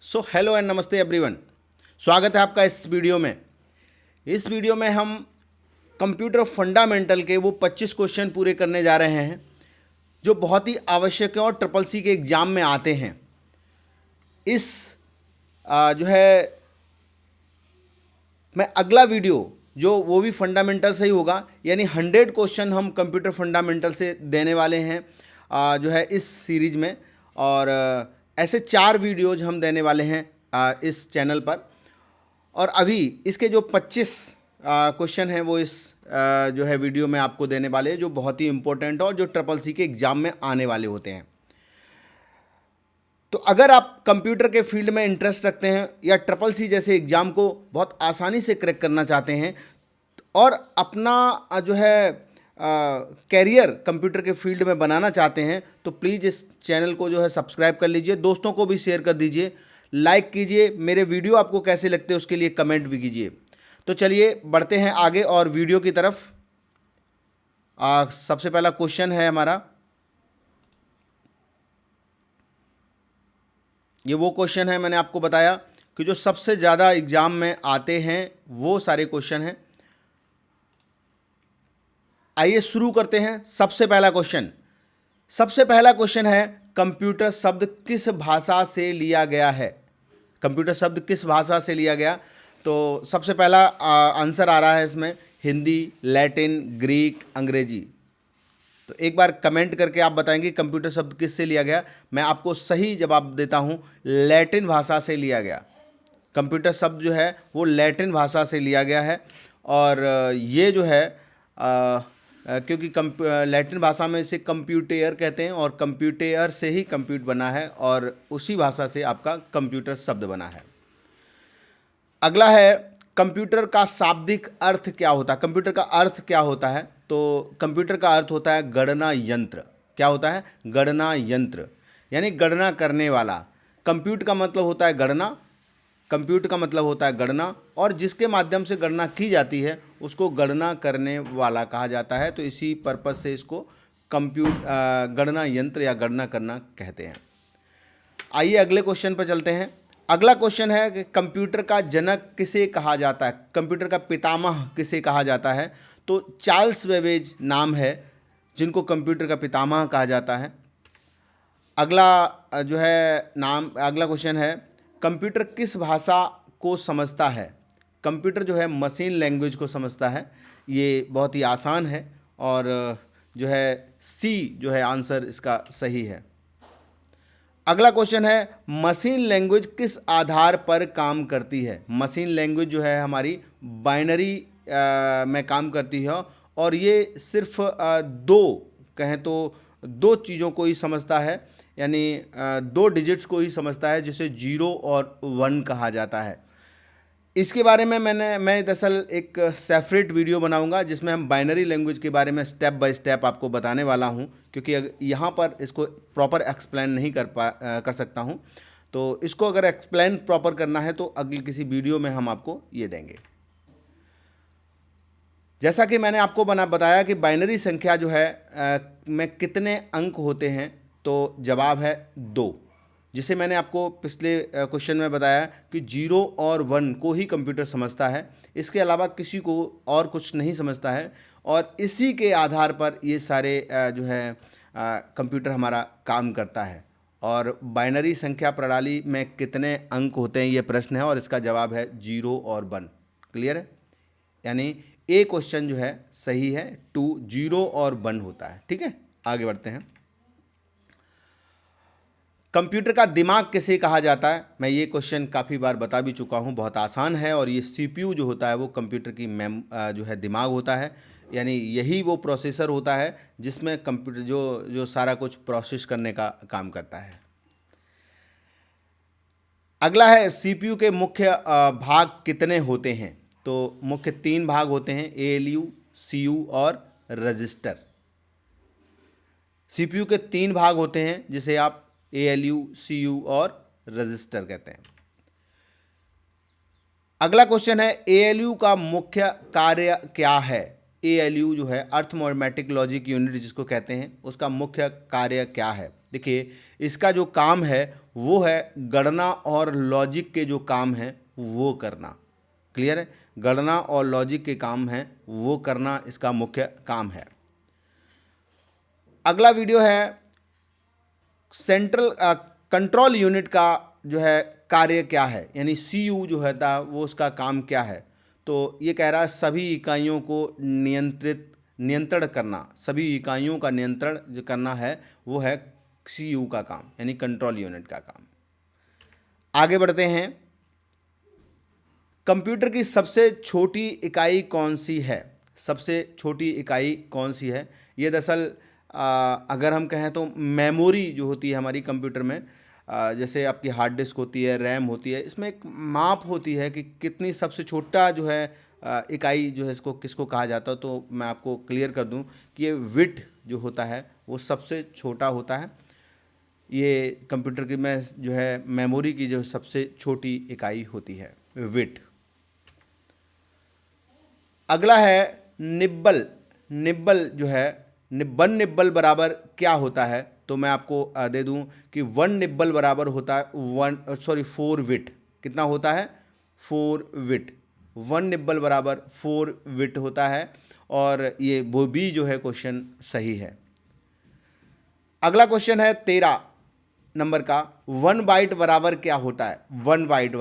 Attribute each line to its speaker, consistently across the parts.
Speaker 1: So hello and नमस्ते everyone. स्वागत है आपका इस वीडियो में। इस वीडियो में हम कंप्यूटर फंडामेंटल के वो 25 क्वेश्चन पूरे करने जा रहे हैं जो बहुत ही आवश्यक है और ट्रिपल सी के एग्ज़ाम में आते हैं। इस जो है मैं अगला वीडियो जो वो भी फंडामेंटल से ही होगा, यानी 100 क्वेश्चन हम कंप्यूटर फंडामेंटल से देने वाले हैं जो है इस सीरीज में। और ऐसे 4 वीडियोज हम देने वाले हैं इस चैनल पर। और अभी इसके जो 25 क्वेश्चन हैं वो इस जो है वीडियो में आपको देने वाले हैं, जो बहुत ही इंपॉर्टेंट और जो ट्रिपल सी के एग्ज़ाम में आने वाले होते हैं। तो अगर आप कंप्यूटर के फील्ड में इंटरेस्ट रखते हैं या ट्रिपल सी जैसे एग्ज़ाम को बहुत आसानी से क्रैक करना चाहते हैं और अपना जो है कैरियर कंप्यूटर के फील्ड में बनाना चाहते हैं, तो प्लीज़ इस चैनल को जो है सब्सक्राइब कर लीजिए, दोस्तों को भी शेयर कर दीजिए, लाइक कीजिए, मेरे वीडियो आपको कैसे लगते हैं उसके लिए कमेंट भी कीजिए। तो चलिए बढ़ते हैं आगे और वीडियो की तरफ। सबसे पहला क्वेश्चन है हमारा, ये वो क्वेश्चन है मैंने आपको बताया कि जो सबसे ज़्यादा एग्ज़ाम में आते हैं वो सारे क्वेश्चन हैं। आइए शुरू करते हैं। सबसे पहला क्वेश्चन है कंप्यूटर शब्द किस भाषा से लिया गया है। कंप्यूटर शब्द किस भाषा से लिया गया, तो सबसे पहला आंसर आ रहा है इसमें हिंदी, लैटिन, ग्रीक, अंग्रेजी। तो एक बार कमेंट करके आप बताएंगे कंप्यूटर शब्द किस से लिया गया। मैं आपको सही जवाब देता हूं, लैटिन भाषा से लिया गया। कंप्यूटर शब्द जो है वो लैटिन भाषा से लिया गया है। और ये जो है क्योंकि लैटिन भाषा में इसे कंप्यूटेयर कहते हैं और कंप्यूटेयर से ही कंप्यूट बना है और उसी भाषा से आपका कंप्यूटर शब्द बना है। अगला है कंप्यूटर का शाब्दिक अर्थ क्या होता है। कंप्यूटर का अर्थ क्या होता है, तो कंप्यूटर का अर्थ होता है गणना यंत्र। क्या होता है? गणना यंत्र, यानी गणना करने वाला। कंप्यूट का मतलब होता है गणना, कंप्यूट का मतलब होता है गणना, और जिसके माध्यम से गणना की जाती है उसको गणना करने वाला कहा जाता है। तो इसी पर्पज से इसको गणना यंत्र या गणना करना कहते हैं। आइए अगले क्वेश्चन पर चलते हैं। अगला क्वेश्चन है कि कंप्यूटर का जनक किसे कहा जाता है, कंप्यूटर का पितामह किसे कहा जाता है। तो चार्ल्स बेबेज नाम है जिनको कंप्यूटर का पितामह कहा जाता है। अगला जो है अगला क्वेश्चन है कंप्यूटर किस भाषा को समझता है। कंप्यूटर जो है मशीन लैंग्वेज को समझता है। ये बहुत ही आसान है और जो है सी जो है आंसर इसका सही है। अगला क्वेश्चन है मशीन लैंग्वेज किस आधार पर काम करती है। मशीन लैंग्वेज जो है हमारी बाइनरी में काम करती है और ये सिर्फ कहें तो दो चीज़ों को ही समझता है, यानी 2 डिजिट्स को ही समझता है, जिसे 0 और 1 कहा जाता है। इसके बारे में मैं दरअसल एक सेपरेट वीडियो बनाऊंगा जिसमें हम बाइनरी लैंग्वेज के बारे में स्टेप बाय स्टेप आपको बताने वाला हूं, क्योंकि यहाँ पर इसको प्रॉपर एक्सप्लेन नहीं कर सकता हूं। तो इसको अगर एक्सप्लेन प्रॉपर करना है तो अगली किसी वीडियो में हम आपको ये देंगे। जैसा कि मैंने आपको बताया कि बाइनरी संख्या जो है में कितने अंक होते हैं, तो जवाब है 2, जिसे मैंने आपको पिछले क्वेश्चन में बताया कि 0 और 1 को ही कंप्यूटर समझता है, इसके अलावा किसी को और कुछ नहीं समझता है। और इसी के आधार पर ये सारे जो है कंप्यूटर हमारा काम करता है। और बाइनरी संख्या प्रणाली में कितने अंक होते हैं ये प्रश्न है और इसका जवाब है 0 और 1। क्लियर है? यानी ए क्वेश्चन जो है सही है, 2, 0 और 1 होता है। ठीक है, आगे बढ़ते हैं। कंप्यूटर का दिमाग किसे कहा जाता है। मैं ये क्वेश्चन काफ़ी बार बता भी चुका हूँ, बहुत आसान है। और ये सीपीयू जो होता है वो कंप्यूटर की जो है दिमाग होता है, यानी यही वो प्रोसेसर होता है जिसमें कंप्यूटर जो सारा कुछ प्रोसेस करने का काम करता है। अगला है सीपीयू के मुख्य भाग कितने होते हैं। तो मुख्य 3 भाग होते हैं, एएलयू, सीयू और रजिस्टर। सीपीयू के 3 भाग होते हैं जिसे आप एएलयू, सीयू और रजिस्टर कहते हैं। अगला क्वेश्चन है एएलयू का मुख्य कार्य क्या है। ALU जो है अर्थमेटिक लॉजिक यूनिट जिसको कहते हैं, उसका मुख्य कार्य क्या है? देखिए, इसका जो काम है वो है गणना और लॉजिक के जो काम हैं वो करना। क्लियर है? गणना और लॉजिक के काम हैं वो करना इसका मुख्य काम है। अगला वीडियो है सेंट्रल कंट्रोल यूनिट का जो है कार्य क्या है, यानी CU जो है था वो उसका काम क्या है। तो ये कह रहा है सभी इकाइयों को नियंत्रण करना, सभी इकाइयों का नियंत्रण जो करना है वो है CU का काम, यानी कंट्रोल यूनिट का काम। आगे बढ़ते हैं। कंप्यूटर की सबसे छोटी इकाई कौन सी है? सबसे छोटी इकाई कौन सी है? ये दरअसल अगर हम कहें तो मेमोरी जो होती है हमारी कंप्यूटर में, जैसे आपकी हार्ड डिस्क होती है, रैम होती है, इसमें एक माप होती है कि कितनी सबसे छोटा जो है इकाई जो है इसको किसको कहा जाता है। तो मैं आपको क्लियर कर दूं कि ये विट जो होता है वो सबसे छोटा होता है। ये कंप्यूटर की में जो है मेमोरी की जो सबसे छोटी इकाई होती है विट। अगला है निब्बल। निब्बल जो है वन निब्बल बराबर क्या होता है? तो मैं आपको दे दूं कि 1 निब्बल बराबर होता है 4 विट। कितना होता है? 4 विट। 1 निब्बल बराबर 4 विट होता है, और ये वो भी जो है क्वेश्चन सही है। अगला क्वेश्चन है 13 नंबर का, 1 बाइट बराबर क्या होता है? 1 बाइट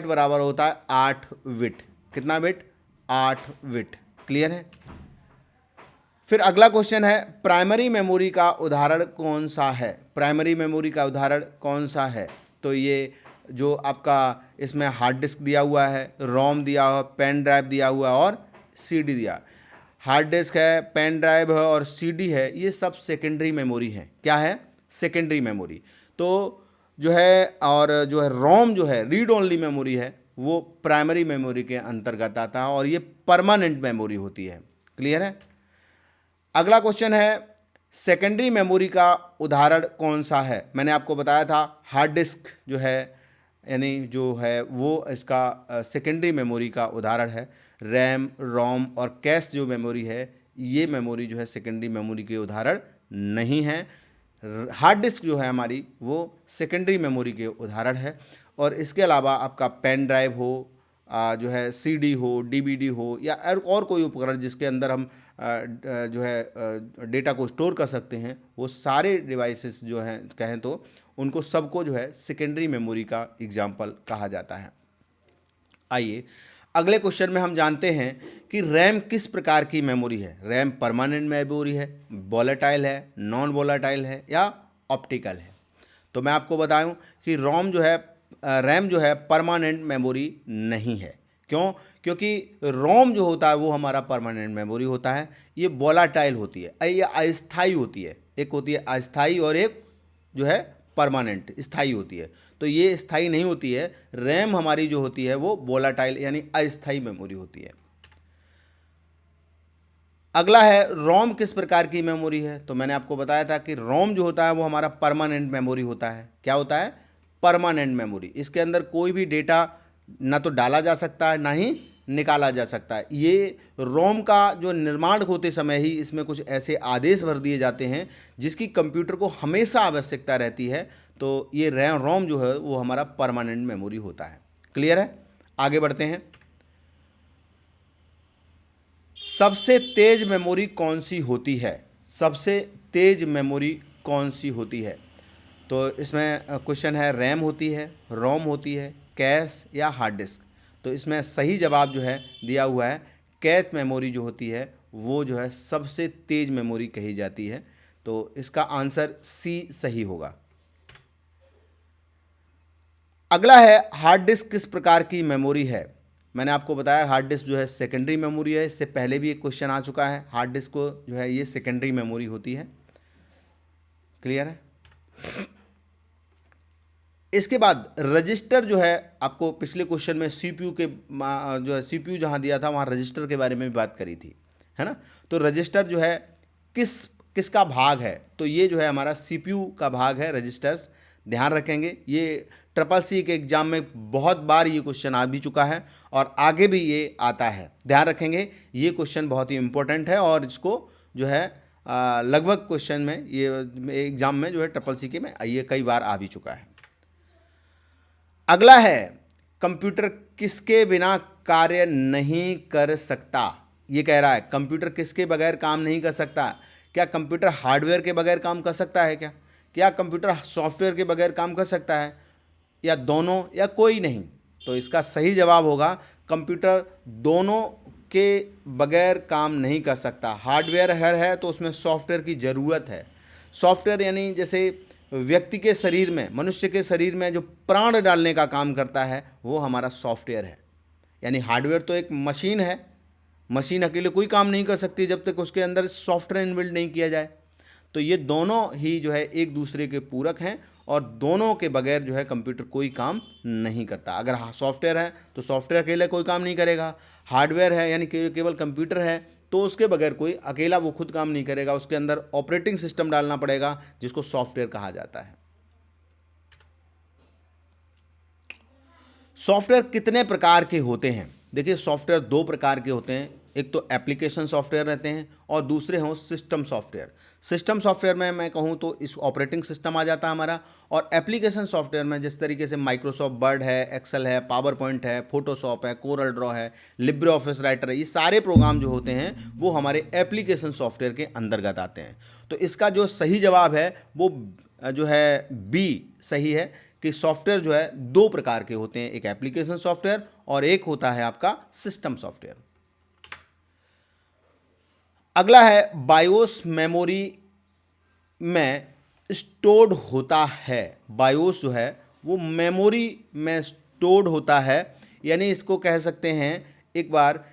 Speaker 1: बराबर होता है 8 विट। कितना बिट? 8 विट। क्लियर है? फिर अगला क्वेश्चन है प्राइमरी मेमोरी का उदाहरण कौन सा है? प्राइमरी मेमोरी का उदाहरण कौन सा है? तो ये जो आपका इसमें हार्ड डिस्क दिया हुआ है, रोम दिया हुआ, पेन ड्राइव दिया हुआ और CD दिया। हार्ड डिस्क है, पेन ड्राइव है और CD है, ये सब सेकेंडरी मेमोरी है। क्या है? Secondary memory. तो जो है, और जो है रोम जो है रीड ओनली मेमोरी है, वो प्राइमरी मेमोरी के अंतर्गत आता है और ये परमानेंट मेमोरी होती है। क्लियर है? अगला क्वेश्चन है सेकेंडरी मेमोरी का उदाहरण कौन सा है? मैंने आपको बताया था हार्ड डिस्क जो है, यानी जो है वो इसका सेकेंडरी मेमोरी का उदाहरण है। रैम, रोम और कैश जो मेमोरी है, ये मेमोरी जो है सेकेंडरी मेमोरी के उदाहरण नहीं है। हार्ड डिस्क जो है हमारी वो सेकेंडरी मेमोरी के उदाहरण है। और इसके अलावा आपका पेन ड्राइव हो, जो है CD हो, DVD हो, या और कोई उपकरण जिसके अंदर हम जो है डेटा को स्टोर कर सकते हैं, वो सारे डिवाइसेस जो हैं कहें तो उनको सबको जो है सेकेंडरी मेमोरी का एग्जाम्पल कहा जाता है। आइए अगले क्वेश्चन में हम जानते हैं कि रैम किस प्रकार की मेमोरी है। रैम परमानेंट मेमोरी है, वोलेटाइल है, नॉन वोलेटाइल है या ऑप्टिकल है? तो मैं आपको बताऊं कि रैम जो है परमानेंट मेमोरी नहीं है। क्यों? क्योंकि रोम जो होता है वो हमारा परमानेंट मेमोरी होता है। ये वोलाटाइल होती है, ये अस्थाई होती है। एक होती है अस्थाई और एक जो है परमानेंट स्थाई होती है। तो ये स्थाई नहीं होती है। रैम हमारी जो होती है वो वोलाटाइल यानी अस्थाई मेमोरी होती है। अगला है रोम किस प्रकार की मेमोरी है? तो मैंने आपको बताया था कि रोम जो होता है वो हमारा परमानेंट मेमोरी होता है। क्या होता है? Permanent memory. इसके अंदर कोई भी डेटा ना तो डाला जा सकता है ना ही निकाला जा सकता है। ये रोम का जो निर्माण होते समय ही इसमें कुछ ऐसे आदेश भर दिए जाते हैं जिसकी कंप्यूटर को हमेशा आवश्यकता रहती है। तो ये रोम जो है वो हमारा परमानेंट मेमोरी होता है। क्लियर है? आगे बढ़ते हैं। सबसे तेज मेमोरी कौन सी होती है? सबसे तेज मेमोरी कौन सी होती है? तो इसमें क्वेश्चन है रैम होती है, रोम होती है, कैश या हार्ड डिस्क। तो इसमें सही जवाब जो है दिया हुआ है कैश मेमोरी जो होती है वो जो है सबसे तेज मेमोरी कही जाती है। तो इसका आंसर C सही होगा। अगला है हार्ड डिस्क किस प्रकार की मेमोरी है? मैंने आपको बताया हार्ड डिस्क जो है सेकेंडरी मेमोरी है। इससे पहले भी एक क्वेश्चन आ चुका है, हार्ड डिस्क को जो है ये सेकेंडरी मेमोरी होती है। क्लियर है? इसके बाद रजिस्टर जो है, आपको पिछले क्वेश्चन में CPU के जो है CPU जहाँ दिया था वहाँ रजिस्टर के बारे में भी बात करी थी, है ना? तो रजिस्टर जो है किसका भाग है? तो ये जो है हमारा CPU का भाग है रजिस्टर्स। ध्यान रखेंगे, ये ट्रिपल सी के एग्ज़ाम में बहुत बार ये क्वेश्चन आ भी चुका है और आगे भी ये आता है। ध्यान रखेंगे, ये क्वेश्चन बहुत ही इंपॉर्टेंट है और इसको जो है लगभग क्वेश्चन में ये एग्ज़ाम में जो है ट्रिपल सी के में ये कई बार आ भी चुका है। अगला है, कंप्यूटर किसके बिना कार्य नहीं कर सकता। ये कह रहा है कंप्यूटर किसके बगैर काम नहीं कर सकता। क्या कंप्यूटर हार्डवेयर के बगैर काम कर सकता है क्या कंप्यूटर सॉफ्टवेयर के बगैर काम कर सकता है, या दोनों, या कोई नहीं। तो इसका सही जवाब होगा कंप्यूटर दोनों के बगैर काम नहीं कर सकता। हार्डवेयर है तो उसमें सॉफ्टवेयर की ज़रूरत है। सॉफ्टवेयर यानी जैसे व्यक्ति के शरीर में, मनुष्य के शरीर में जो प्राण डालने का काम करता है वो हमारा सॉफ्टवेयर है। यानी हार्डवेयर तो एक मशीन है, मशीन अकेले कोई काम नहीं कर सकती जब तक उसके अंदर सॉफ्टवेयर इनबिल्ड नहीं किया जाए। तो ये दोनों ही जो है एक दूसरे के पूरक हैं और दोनों के बगैर जो है कंप्यूटर कोई काम नहीं करता। अगर सॉफ्टवेयर है तो सॉफ्टवेयर अकेले कोई काम नहीं करेगा, हार्डवेयर है यानी केवल कंप्यूटर है तो उसके बगैर कोई अकेला वो खुद काम नहीं करेगा, उसके अंदर ऑपरेटिंग सिस्टम डालना पड़ेगा जिसको सॉफ्टवेयर कहा जाता है। सॉफ्टवेयर कितने प्रकार के होते हैं? देखिए, सॉफ्टवेयर दो प्रकार के होते हैं, एक तो एप्लीकेशन सॉफ्टवेयर रहते हैं और दूसरे हों सिस्टम सॉफ्टवेयर। सिस्टम सॉफ्टवेयर में मैं कहूँ तो इस ऑपरेटिंग सिस्टम आ जाता है हमारा, और एप्लीकेशन सॉफ्टवेयर में जिस तरीके से माइक्रोसॉफ्ट वर्ड है, एक्सेल है, पावर पॉइंट है, फोटोशॉप है, कोरल ड्रॉ है, लिब्रे ऑफिस राइटर है, ये सारे प्रोग्राम जो होते हैं वो हमारे एप्लीकेशन सॉफ्टवेयर के अंतर्गत आते हैं। तो इसका जो सही जवाब है वो जो है बी सही है कि सॉफ्टवेयर जो है दो प्रकार के होते हैं, एक एप्लीकेशन सॉफ्टवेयर और एक होता है आपका सिस्टम सॉफ्टवेयर। अगला है, बायोस मेमोरी में स्टोर्ड होता है। बायोस जो है वो मेमोरी में स्टोर्ड होता है, यानी इसको कह सकते हैं एक बार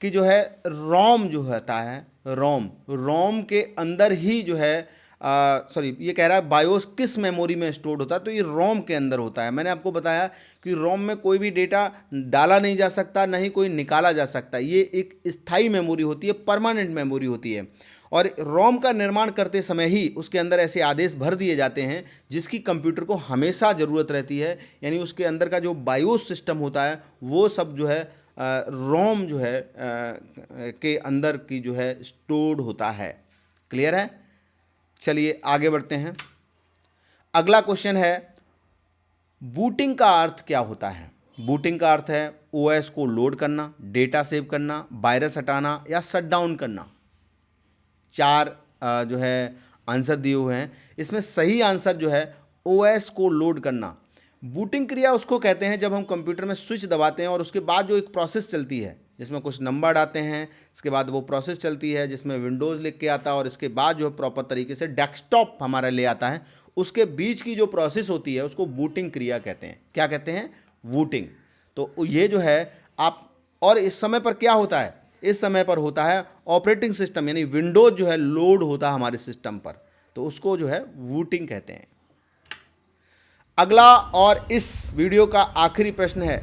Speaker 1: कि जो है रोम जो होता है, रोम के अंदर ही जो है ये कह रहा है बायोस किस मेमोरी में स्टोर्ड होता है, तो ये रोम के अंदर होता है। मैंने आपको बताया कि रोम में कोई भी डेटा डाला नहीं जा सकता, ना ही कोई निकाला जा सकता। ये एक स्थायी मेमोरी होती है, परमानेंट मेमोरी होती है, और रोम का निर्माण करते समय ही उसके अंदर ऐसे आदेश भर दिए जाते हैं जिसकी कंप्यूटर को हमेशा ज़रूरत रहती है। यानी उसके अंदर का जो बायोस सिस्टम होता है वो सब जो है रोम जो है के अंदर की जो है स्टोर्ड होता है। क्लियर है? चलिए आगे बढ़ते हैं। अगला क्वेश्चन है, बूटिंग का अर्थ क्या होता है? बूटिंग का अर्थ है ओएस को लोड करना, डेटा सेव करना, वायरस हटाना या शट डाउन करना। चार जो है आंसर दिए हुए हैं, इसमें सही आंसर जो है ओएस को लोड करना। बूटिंग क्रिया उसको कहते हैं जब हम कंप्यूटर में स्विच दबाते हैं और उसके बाद जो एक प्रोसेस चलती है जिसमें कुछ नंबर आते हैं, इसके बाद वो प्रोसेस चलती है जिसमें विंडोज़ लिख के आता है और इसके बाद जो प्रॉपर तरीके से डेस्कटॉप हमारा ले आता है, उसके बीच की जो प्रोसेस होती है उसको बूटिंग क्रिया कहते हैं। क्या कहते हैं? बूटिंग। तो ये जो है आप, और इस समय पर क्या होता है? इस समय पर होता है ऑपरेटिंग सिस्टम यानी विंडोज जो है लोड होता है हमारे सिस्टम पर, तो उसको जो है बूटिंग कहते हैं। अगला और इस वीडियो का आखिरी प्रश्न है,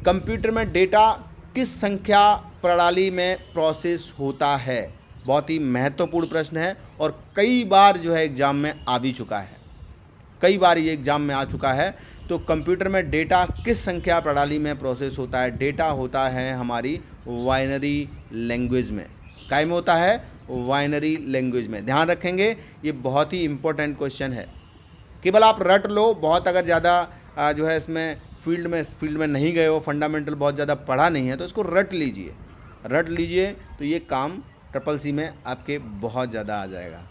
Speaker 1: कंप्यूटर में डेटा किस संख्या प्रणाली में प्रोसेस होता है? बहुत ही महत्वपूर्ण प्रश्न है और कई बार जो है एग्जाम में आ भी चुका है, कई बार ये एग्जाम में आ चुका है। तो कंप्यूटर में डेटा किस संख्या प्रणाली में प्रोसेस होता है? डेटा होता है हमारी बाइनरी लैंग्वेज में। काय में होता है? बाइनरी लैंग्वेज में। ध्यान रखेंगे, ये बहुत ही इंपॉर्टेंट क्वेश्चन है। केवल आप रट लो, बहुत अगर ज़्यादा जो है इसमें फील्ड में नहीं गए हो, फंडामेंटल बहुत ज़्यादा पढ़ा नहीं है, तो इसको रट लीजिए तो ये काम ट्रिपल सी में आपके बहुत ज़्यादा आ जाएगा।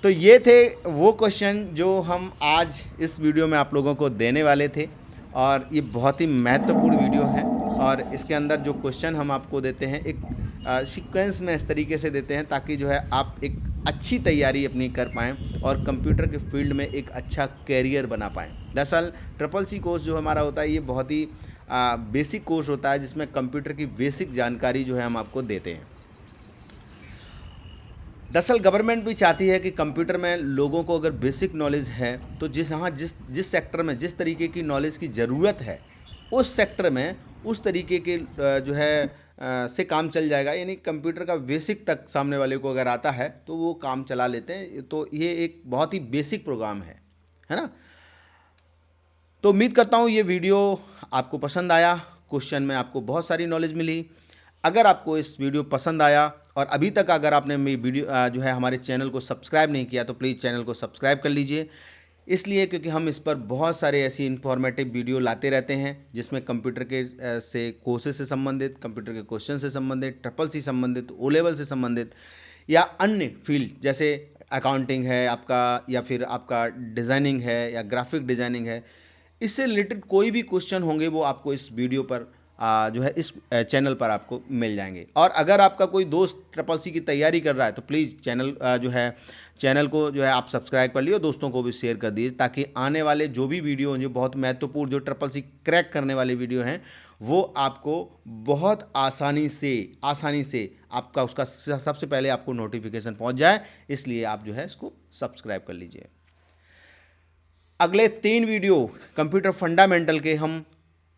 Speaker 1: तो ये थे वो क्वेश्चन जो हम आज इस वीडियो में आप लोगों को देने वाले थे, और ये बहुत ही महत्वपूर्ण वीडियो है और इसके अंदर जो क्वेश्चन हम आपको देते हैं एक सीक्वेंस में इस तरीके से देते हैं ताकि जो है आप एक अच्छी तैयारी अपनी कर पाएँ और कंप्यूटर के फील्ड में एक अच्छा कैरियर बना पाएँ। दरअसल ट्रिपल सी कोर्स जो हमारा होता है ये बहुत ही बेसिक कोर्स होता है जिसमें कंप्यूटर की बेसिक जानकारी जो है हम आपको देते हैं। दरअसल गवर्नमेंट भी चाहती है कि कंप्यूटर में लोगों को अगर बेसिक नॉलेज है तो जिस सेक्टर में जिस तरीके की नॉलेज की ज़रूरत है उस सेक्टर में उस तरीके के जो है से काम चल जाएगा। यानी कंप्यूटर का बेसिक तक सामने वाले को अगर आता है तो वो काम चला लेते हैं। तो ये एक बहुत ही बेसिक प्रोग्राम है। है ना। तो उम्मीद करता हूँ ये वीडियो आपको पसंद आया, क्वेश्चन में आपको बहुत सारी नॉलेज मिली। अगर आपको इस वीडियो पसंद आया और अभी तक अगर आपने मेरी वीडियो जो है हमारे चैनल को सब्सक्राइब नहीं किया तो प्लीज़ चैनल को सब्सक्राइब कर लीजिए, इसलिए क्योंकि हम इस पर बहुत सारे ऐसी इन्फॉर्मेटिव वीडियो लाते रहते हैं जिसमें कंप्यूटर के से कोर्सेज से संबंधित, कंप्यूटर के क्वेश्चन से संबंधित, ट्रिपल सी संबंधित, ओ लेवल से संबंधित या अन्य फील्ड जैसे अकाउंटिंग है आपका, या फिर आपका डिज़ाइनिंग है या ग्राफिक डिज़ाइनिंग है, इससे रिलेटेड कोई भी क्वेश्चन होंगे वो आपको इस वीडियो पर जो है इस चैनल पर आपको मिल जाएंगे। और अगर आपका कोई दोस्त ट्रिपल सी की तैयारी कर रहा है तो प्लीज़ चैनल को जो है आप सब्सक्राइब कर लिए, दोस्तों को भी शेयर कर दीजिए, ताकि आने वाले जो भी वीडियो हैं जो बहुत महत्वपूर्ण जो ट्रिपल सी क्रैक करने वाले वीडियो हैं वो आपको बहुत आसानी से आपका उसका सबसे पहले आपको नोटिफिकेशन पहुंच जाए, इसलिए आप जो है इसको सब्सक्राइब कर लीजिए। अगले 3 वीडियो कंप्यूटर फंडामेंटल के हम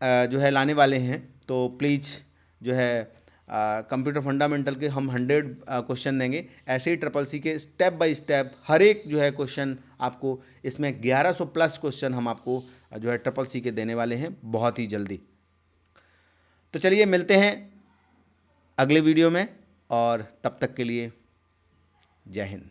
Speaker 1: जो है लाने वाले हैं, तो प्लीज़ जो है कंप्यूटर फंडामेंटल के हम 100 क्वेश्चन देंगे। ऐसे ही ट्रिपल सी के स्टेप बाय स्टेप हर एक जो है क्वेश्चन आपको, इसमें 1100 प्लस क्वेश्चन हम आपको जो है ट्रिपल सी के देने वाले हैं बहुत ही जल्दी। तो चलिए मिलते हैं अगले वीडियो में, और तब तक के लिए जय हिंद।